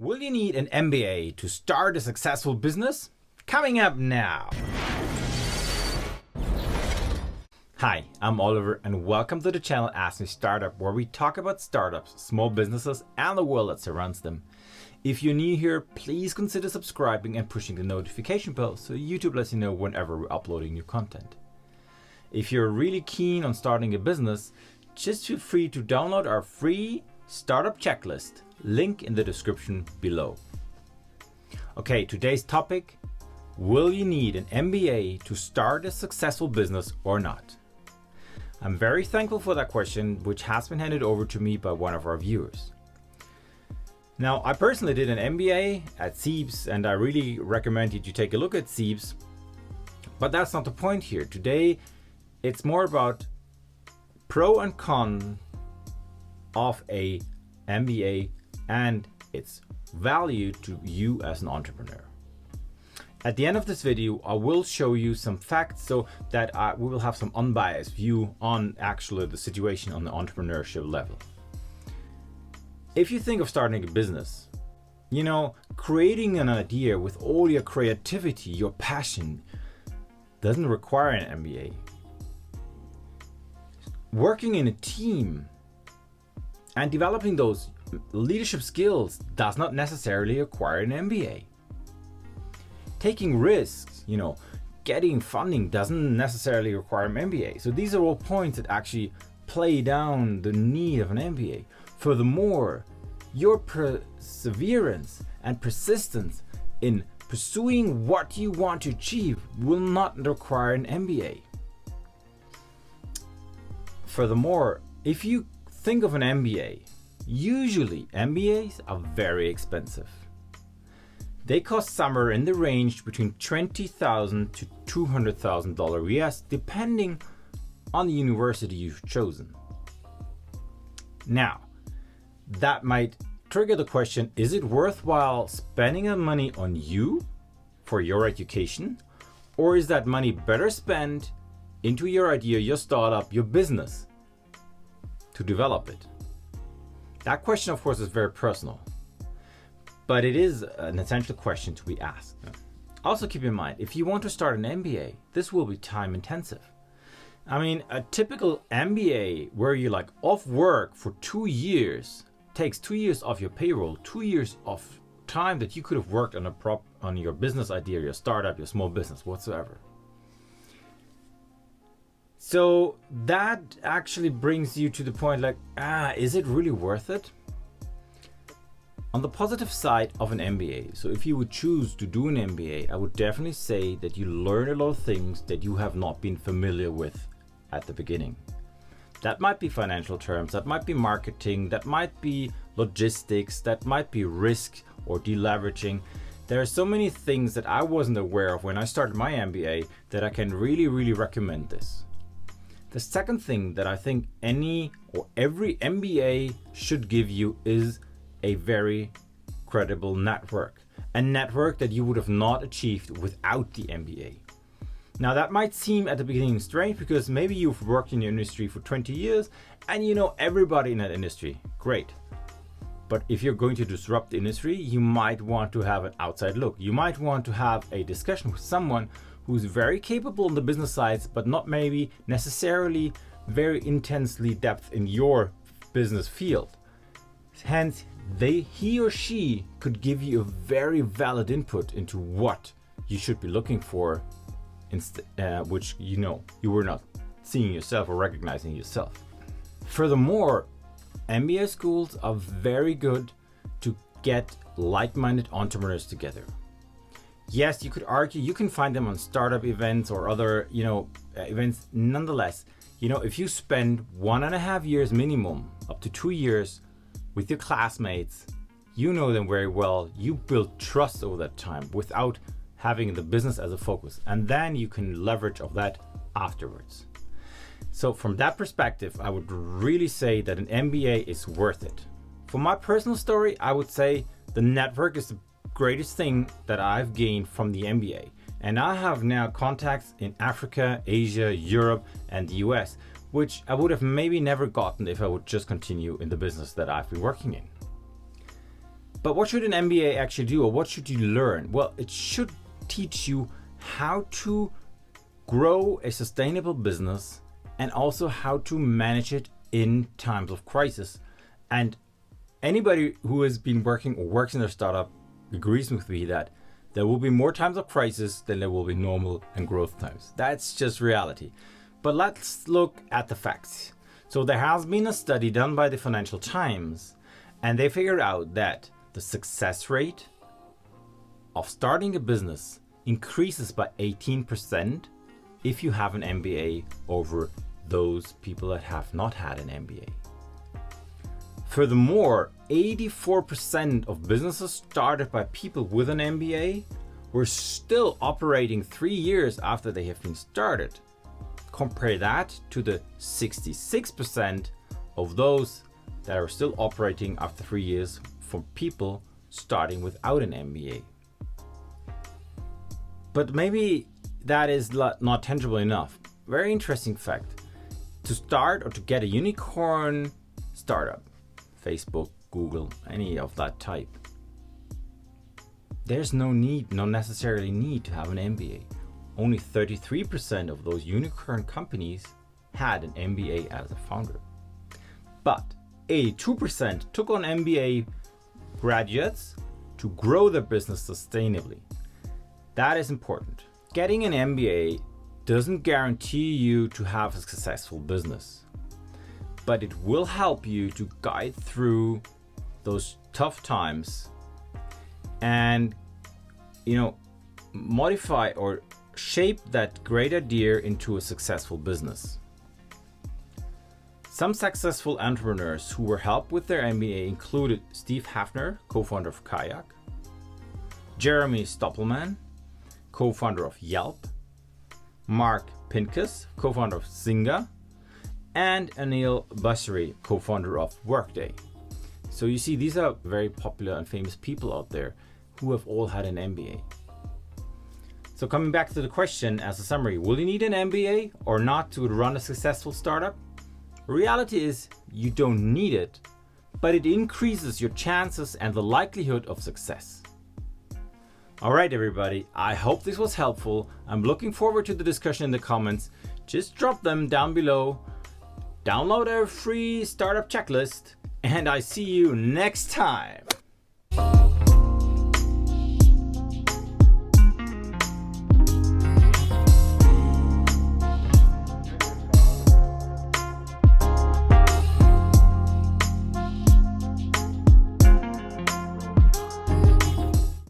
Will you need an MBA to start a successful business? Coming up now. Hi, I'm Oliver and welcome to the channel AskMeStartup, where we talk about startups, small businesses and the world that surrounds them. If you're new here, please consider subscribing and pushing the notification bell so YouTube lets you know whenever we're uploading new content. If you're really keen on starting a business, just feel free to download our free startup checklist, link in the description below. Okay, today's topic: will you need an MBA to start a successful business or not? I'm very thankful for that question, which has been handed over to me by one of our viewers. Now, I personally did an MBA at SEEBS, and I really recommend you to take a look at SEEBS, but that's not the point here. Today, it's more about pro and con of a MBA and its value to you as an entrepreneur. At the end of this video, I will show you some facts so that we will have some unbiased view on actually the situation on the entrepreneurship level. If you think of starting a business, creating an idea with all your creativity, your passion, doesn't require an MBA. Working in a team and developing those leadership skills does not necessarily require an MBA. Taking risks, getting funding doesn't necessarily require an MBA. So these are all points that actually play down the need of an MBA. Furthermore, your perseverance and persistence in pursuing what you want to achieve will not require an MBA. Furthermore, if you think of an MBA, usually MBAs are very expensive. They cost somewhere in the range between $20,000 to $200,000 US, depending on the university you've chosen. Now, that might trigger the question, is it worthwhile spending that money on you for your education? Or is that money better spent into your idea, your startup, your business to develop it? That question, of course, is very personal, but it is an essential question to be asked. Also keep in mind, if you want to start an MBA, this will be time intensive. A typical MBA where you're off work for 2 years takes 2 years off your payroll, 2 years of time that you could have worked on your business idea, your startup, your small business, whatsoever. So that actually brings you to the point is it really worth it? On the positive side of an MBA, so if you would choose to do an MBA, I would definitely say that you learn a lot of things that you have not been familiar with at the beginning. That might be financial terms, that might be marketing, that might be logistics, that might be risk or deleveraging. There are so many things that I wasn't aware of when I started my MBA that I can really recommend this. The second thing that I think every MBA should give you is a very credible network. A network that you would have not achieved without the MBA. Now that might seem at the beginning strange because maybe you've worked in the industry for 20 years and you know everybody in that industry. Great. But if you're going to disrupt the industry, you might want to have an outside look. You might want to have a discussion with someone who's very capable on the business sides, but not maybe necessarily very intensely depth in your business field. Hence, he or she could give you a very valid input into what you should be looking for, which you were not seeing yourself or recognizing yourself. Furthermore, MBA schools are very good to get like-minded entrepreneurs together. Yes, you could argue you can find them on startup events or other, events. Nonetheless, if you spend 1.5 years minimum, up to 2 years with your classmates, you know them very well. You build trust over that time without having the business as a focus, and then you can leverage of that afterwards. So from that perspective, I would really say that an MBA is worth it. For my personal story, I would say the network is the greatest thing that I've gained from the MBA. And I have now contacts in Africa, Asia, Europe, and the US, which I would have maybe never gotten if I would just continue in the business that I've been working in. But what should an MBA actually do, or what should you learn? Well, it should teach you how to grow a sustainable business and also how to manage it in times of crisis. And anybody who has been working or works in a startup agrees with me that there will be more times of crisis than there will be normal and growth times. That's just reality. But let's look at the facts. So there has been a study done by the Financial Times, and they figured out that the success rate of starting a business increases by 18% if you have an MBA over those people that have not had an MBA. Furthermore, 84% of businesses started by people with an MBA were still operating 3 years after they have been started. Compare that to the 66% of those that are still operating after 3 years for people starting without an MBA. But maybe that is not tangible enough. Very interesting fact. To start or to get a unicorn startup, Facebook, Google, any of that type, there's no necessarily need to have an MBA. Only 33% of those unicorn companies had an MBA as a founder. But 82% took on MBA graduates to grow their business sustainably. That is important. Getting an MBA doesn't guarantee you to have a successful business, but it will help you to guide through those tough times and, modify or shape that great idea into a successful business. Some successful entrepreneurs who were helped with their MBA included Steve Hafner, co-founder of Kayak, Jeremy Stoppelman, co-founder of Yelp, Mark Pincus, co-founder of Zynga, and Anil Basri, co-founder of Workday. So you see, these are very popular and famous people out there who have all had an MBA. So coming back to the question as a summary, will you need an MBA or not to run a successful startup? Reality is you don't need it, but it increases your chances and the likelihood of success. All right, everybody, I hope this was helpful. I'm looking forward to the discussion in the comments. Just drop them down below. Download our free startup checklist, and I see you next time.